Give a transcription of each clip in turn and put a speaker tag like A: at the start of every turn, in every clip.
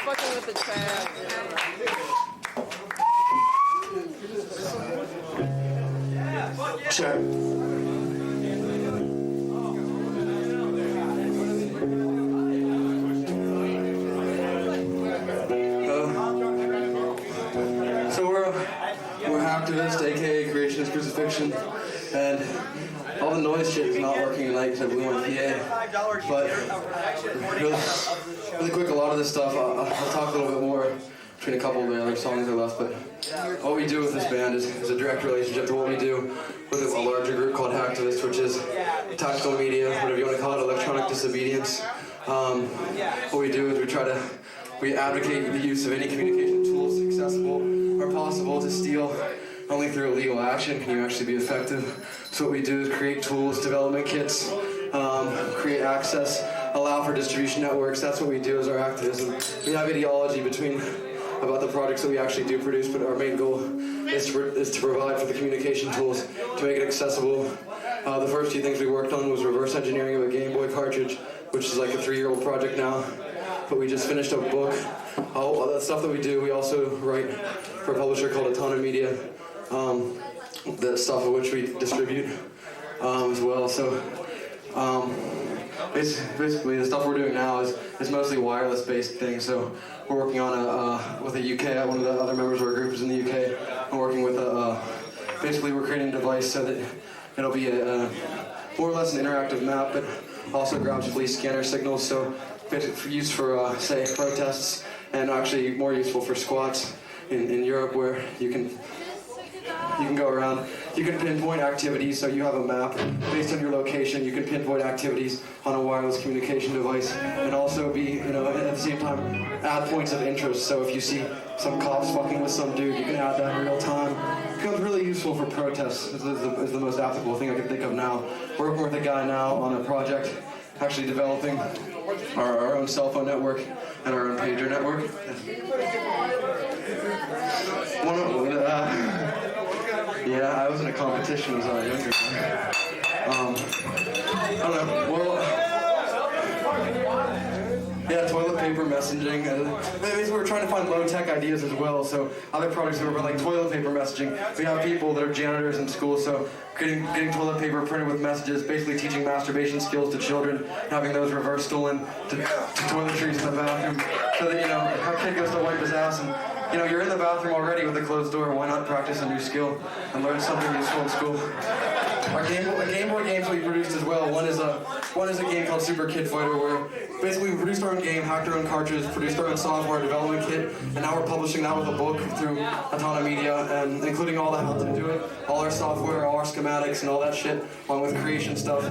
A: fucking with the chat.
B: Chat. So we're activists, aka creationist Crucifixion, and all the noise shit is not working tonight because we want a PA. But really quick, a lot of this stuff, I'll talk a little bit more between a couple of the other songs that are left, but what we do with this band is a direct relationship to what we do with a larger group called Hacktivist, which is tactical media, whatever you want to call it, electronic disobedience. What we do is we advocate the use of any communication tools accessible or possible to steal. Only through illegal action can you actually be effective. So what we do is create tools, development kits, create access, allow for distribution networks. That's what we do as our activism. We have ideology about the products that we actually do produce, but our main goal is to provide for the communication tools to make it accessible. The first few things we worked on was reverse engineering of a Game Boy cartridge, which is like a 3-year-old project now. But we just finished a book. All that stuff that we do, we also write for a publisher called Autonomous Media, the stuff of which we distribute as well. So basically the stuff we're doing now is mostly wireless-based things. So we're working on with the UK, one of the other members of our group is in the UK. I'm working with basically we're creating a device so that it'll be a more or less an interactive map, but also grabs police scanner signals. So used for say protests, and actually more useful for squats in Europe, where you can go around. You can pinpoint activities, so you have a map based on your location. You can pinpoint activities on a wireless communication device, and also be, at the same time, add points of interest. So if you see some cops fucking with some dude, you can add that in real time. It becomes really useful for protests. Is the most applicable thing I can think of now. We're working with a guy now on a project, actually developing our own cell phone network and our own pager network. Yeah, I was in a competition when I was younger. I don't know. Well, yeah, toilet paper messaging. We're trying to find low-tech ideas as well. So other products that were like toilet paper messaging. We have people that are janitors in school, so getting toilet paper printed with messages, basically teaching masturbation skills to children, having those reverse stolen to toiletries in the bathroom, so that if a kid goes to wipe his ass and you're in the bathroom already with a closed door, why not practice a new skill and learn something useful in school? Our Game Boy games we produced as well. One is a game called Super Kid Fighter, where basically we produced our own game, hacked our own cartridges, produced our own software development kit, and now we're publishing that with a book through Autonomous Media, and including all the how to do it, all our software, all our schematics, and all that shit, along with creation stuff.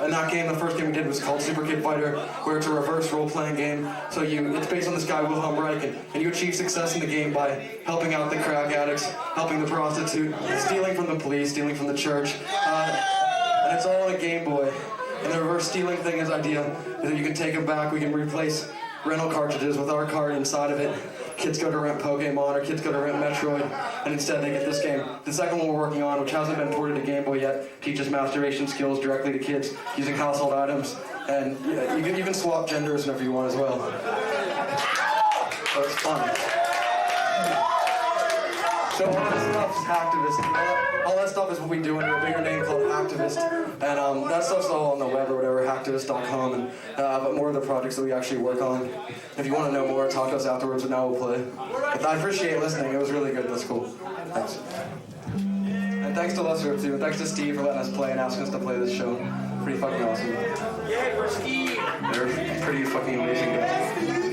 B: And that game, the first game we did was called Super Kid Fighter, where it's a reverse role-playing game. So it's based on this guy, Wilhelm Reich, and you achieve success in the game by helping out the crack addicts, helping the prostitute, stealing from the police, stealing from the church. And it's all on a Game Boy. And the reverse stealing thing is idea is that you can take them back, we can replace rental cartridges with our card inside of it. Kids go to rent Pokemon, or kids go to rent Metroid, and instead they get this game. The second one we're working on, which hasn't been ported to Game Boy yet, teaches masturbation skills directly to kids using household items, and you can swap genders whenever you want as well. So it's fun. So all that stuff is Hacktivist. All that stuff is what we do under a bigger name called Hacktivist. And that stuff's all on the web or whatever, hacktivist.com, and but more of the projects that we actually work on. If you want to know more, talk to us afterwards, and now we'll play. But I appreciate listening. It was really good. That's cool. Thanks. And thanks to Lester, too. And thanks to Steve for letting us play and asking us to play this show. Pretty fucking awesome.
A: Yeah, we're Steve.
B: They're pretty fucking amazing guys.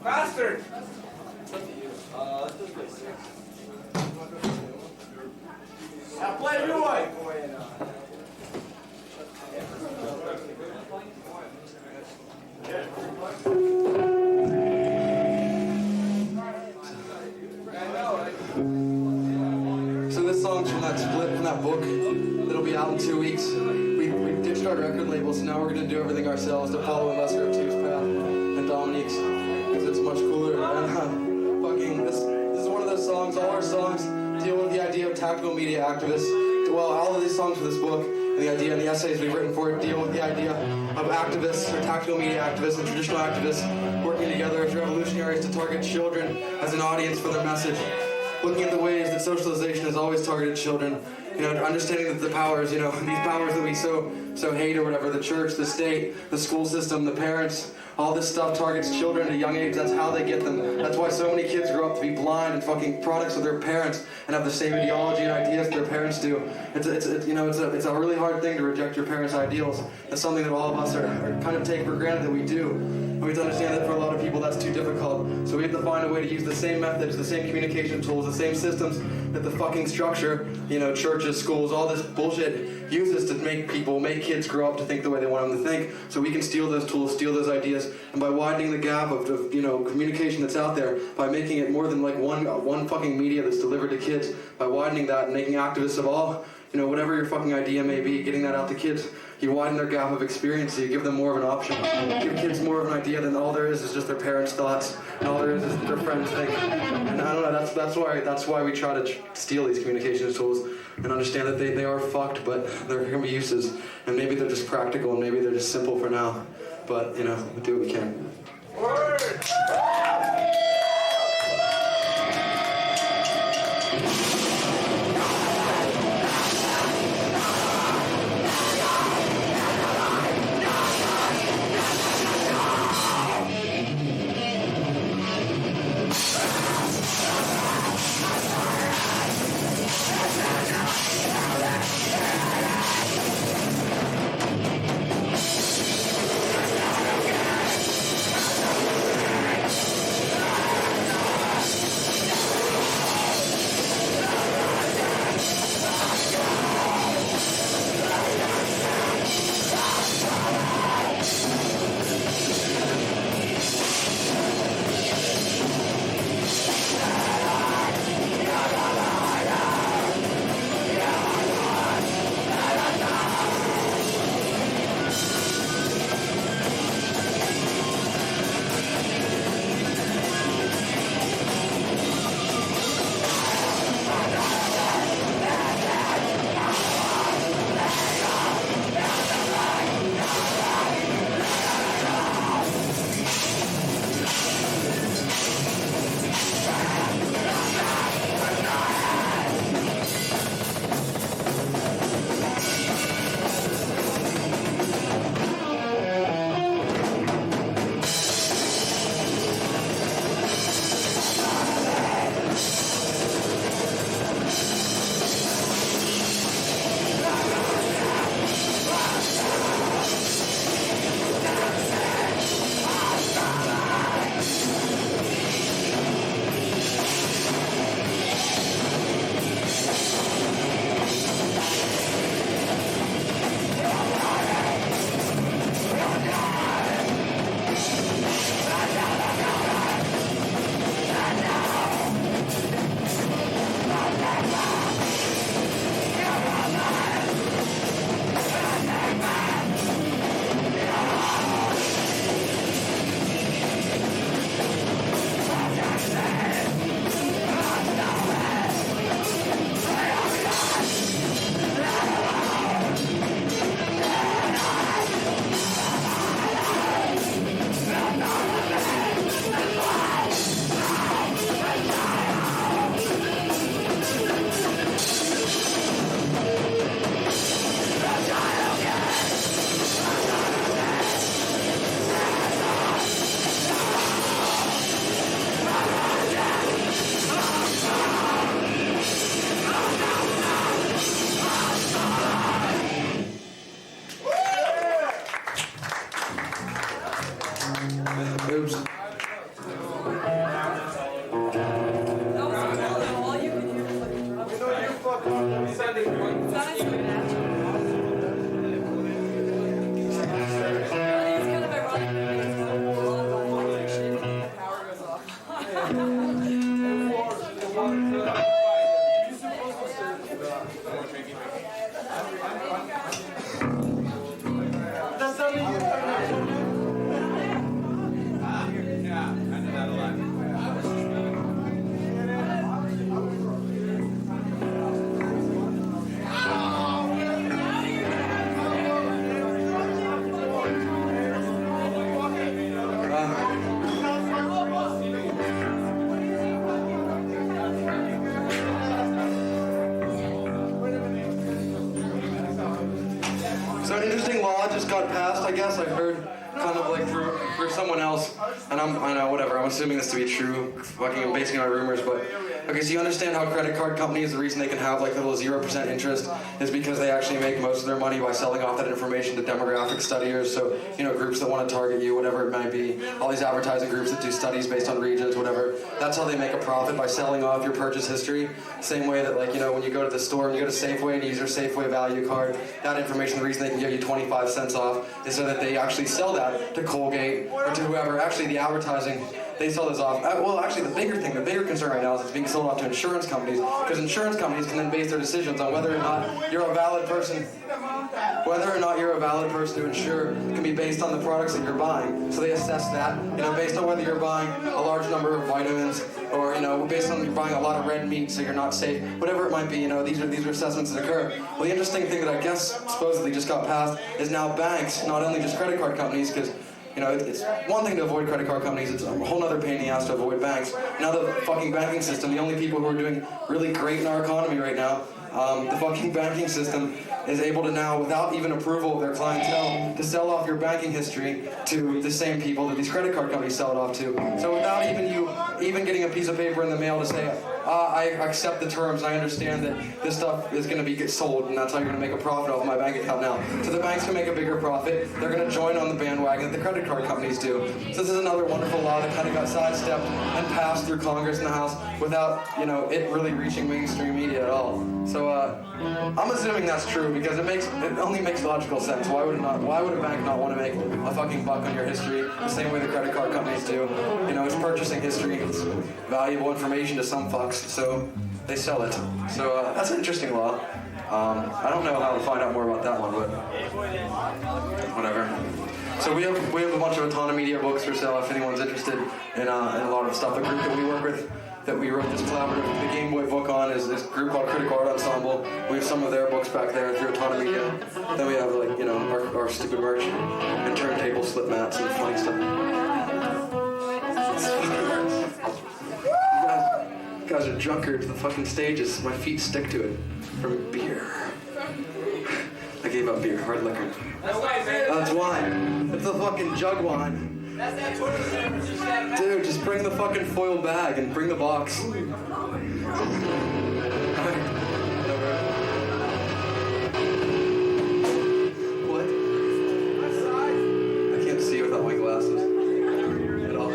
A: Faster! Now play a new one!
B: So this song's from that split from that book that'll be out in 2 weeks. We ditched our record label, so now we're gonna do everything ourselves to follow in Lester Tu's path and Dominique's, because it's much cooler. And fucking this is one of those songs. All our songs deal with the idea of tactical media activists. Well, all of these songs for this book and the idea and the essays we've written for it deal with the idea of activists or tactical media activists and traditional activists working together as revolutionaries to target children as an audience for their message. Looking at the ways that socialization has always targeted children, understanding that the powers, these powers that we so hate or whatever, the church, the state, the school system, the parents, all this stuff targets children at a young age. That's how they get them. That's why so many kids grow up to be blind and fucking products of their parents and have the same ideology and ideas their parents do. It's a really hard thing to reject your parents' ideals. It's something that all of us are kind of take for granted that we do. And we have to understand that for a lot of people that's too difficult. So we have to find a way to use the same methods, the same communication tools, the same systems that the fucking structure, churches, schools, all this bullshit uses to make kids grow up to think the way they want them to think. So we can steal those tools, steal those ideas, and by widening the gap of communication that's out there, by making it more than like one fucking media that's delivered to kids, by widening that and making activists of all, whatever your fucking idea may be, getting that out to kids, you widen their gap of experience, so you give them more of an option. Give kids more of an idea than all there is just their parents' thoughts, and all there is their friends think. And I don't know, that's why we try to steal these communications tools and understand that they are fucked, but there can be uses, and maybe they're just practical, and maybe they're just simple for now. But, we do what we can.
A: Word!
B: interesting law just got passed, I guess. I heard kind of like through someone else, and I know, whatever, I'm assuming this to be true, fucking I'm basing it on rumors, but okay, so you understand how credit card companies, the reason they can have like little 0% interest is because they actually make most of their money by selling off that information to demographic studiers, so, you know, groups that want to target you, whatever it might be, all these advertising groups that do studies based on regions, whatever, that's how they make a profit, by selling off your purchase history, same way that, like, you know, when you go to the store and you go to Safeway and you use your Safeway value card, that information, the reason they can give you 25 cents off is so that they actually sell that to Colgate or to whoever. Actually, the advertising, they sell this off. Well, actually, the bigger concern right now is it's being sold off to insurance companies, because insurance companies can then base their decisions on whether or not you're a valid person. Whether or not you're a valid person to insure can be based on the products that you're buying. So they assess that, you know, based on whether you're buying a large number of vitamins, or, you know, based on you're buying a lot of red meat so you're not safe, whatever it might be, you know, these are assessments that occur. Well, the interesting thing that I guess supposedly just got passed is now banks, not only just credit card companies, because, you know, it's one thing to avoid credit card companies, it's a whole other pain in the ass to avoid banks. Now the fucking banking system, the only people who are doing really great in our economy right now, the fucking banking system is able to now, without even approval of their clientele, to sell off your banking history to the same people that these credit card companies sell it off to. So without even getting a piece of paper in the mail to say, I accept the terms, I understand that this stuff is going to get sold, and that's how you're going to make a profit off my bank account now. So the banks can make a bigger profit, they're going to join on the bandwagon that the credit card companies do. So this is another wonderful law that kind of got sidestepped and passed through Congress and the House without, you know, it really reaching mainstream media at all. So I'm assuming that's true because it only makes logical sense. Why would a bank not want to make a fucking buck on your history the same way the credit card companies do? You know, it's purchasing history, it's valuable information to some fucks, so they sell it. So that's an interesting law. I don't know how to find out more about that one, but whatever. So we have a bunch of autonomy media books for sale if anyone's interested in a lot of the stuff. The group that we work with, that we wrote this collaborative, the Game Boy book on, is this group called Critical Art Ensemble. We have some of their books back there through autonomy media. Then we have, like, you know, our stupid merch and turntable slip mats and funny stuff. You guys are drunkards. The fucking stages, my feet stick to it from beer. I gave up beer, hard liquor. That's wine. It's a fucking jug wine. Dude, just bring the fucking foil bag and bring the box. What? I can't see without my glasses at all.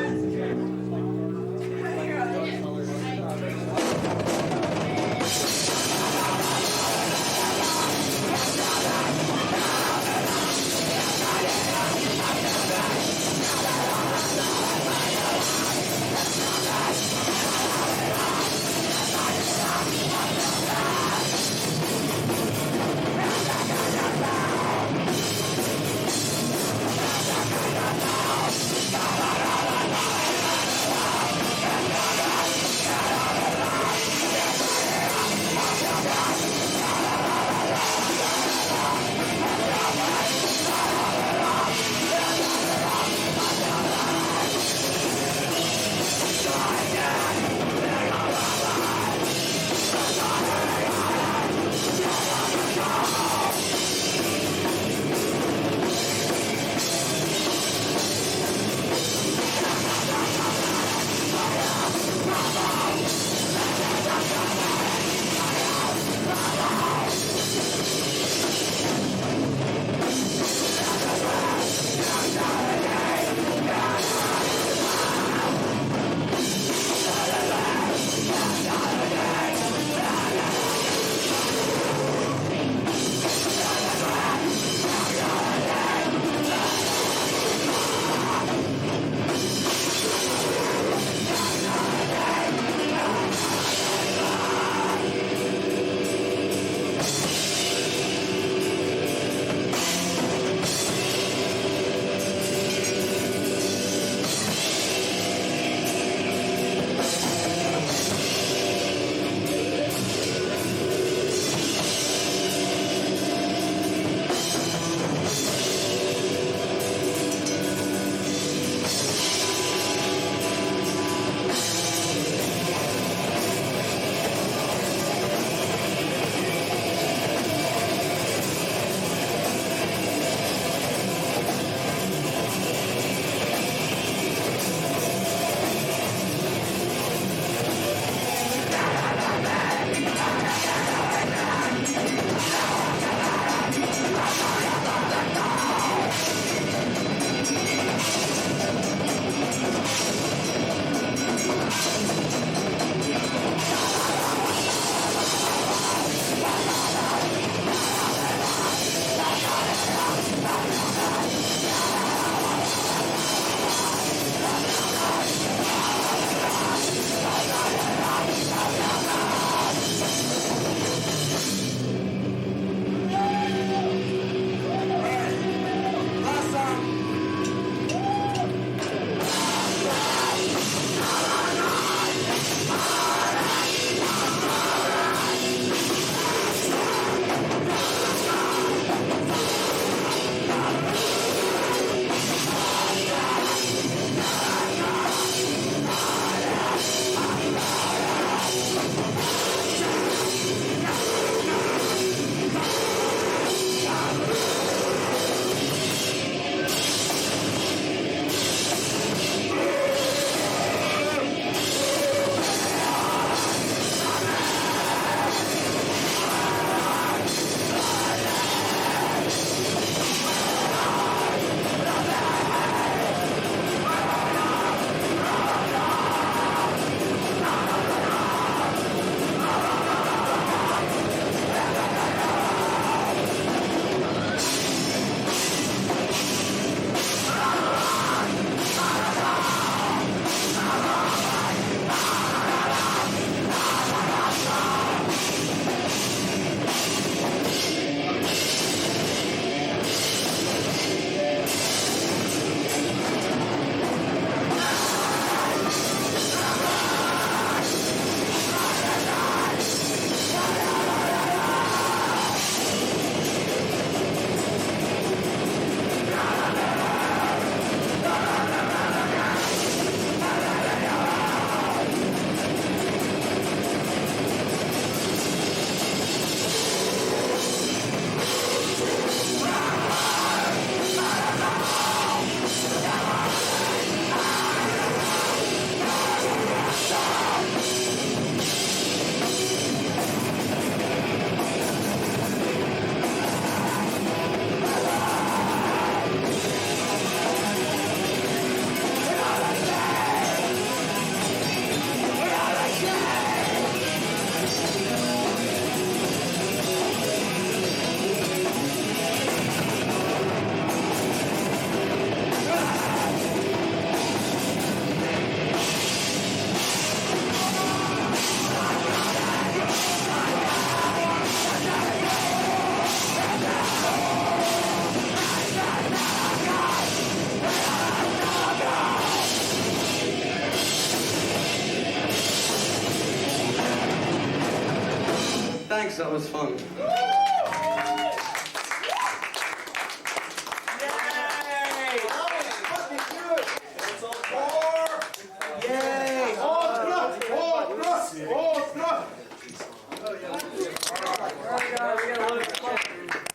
B: Thanks, that was fun.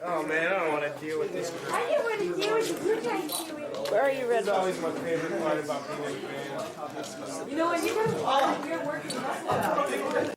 A: Oh man, I don't want to deal with this.
C: I didn't want to deal with it. You guys do it.
D: Where are you, Red
A: It's
D: Bull?
A: always my favorite part about being in a band.
C: You know, when you guys are working,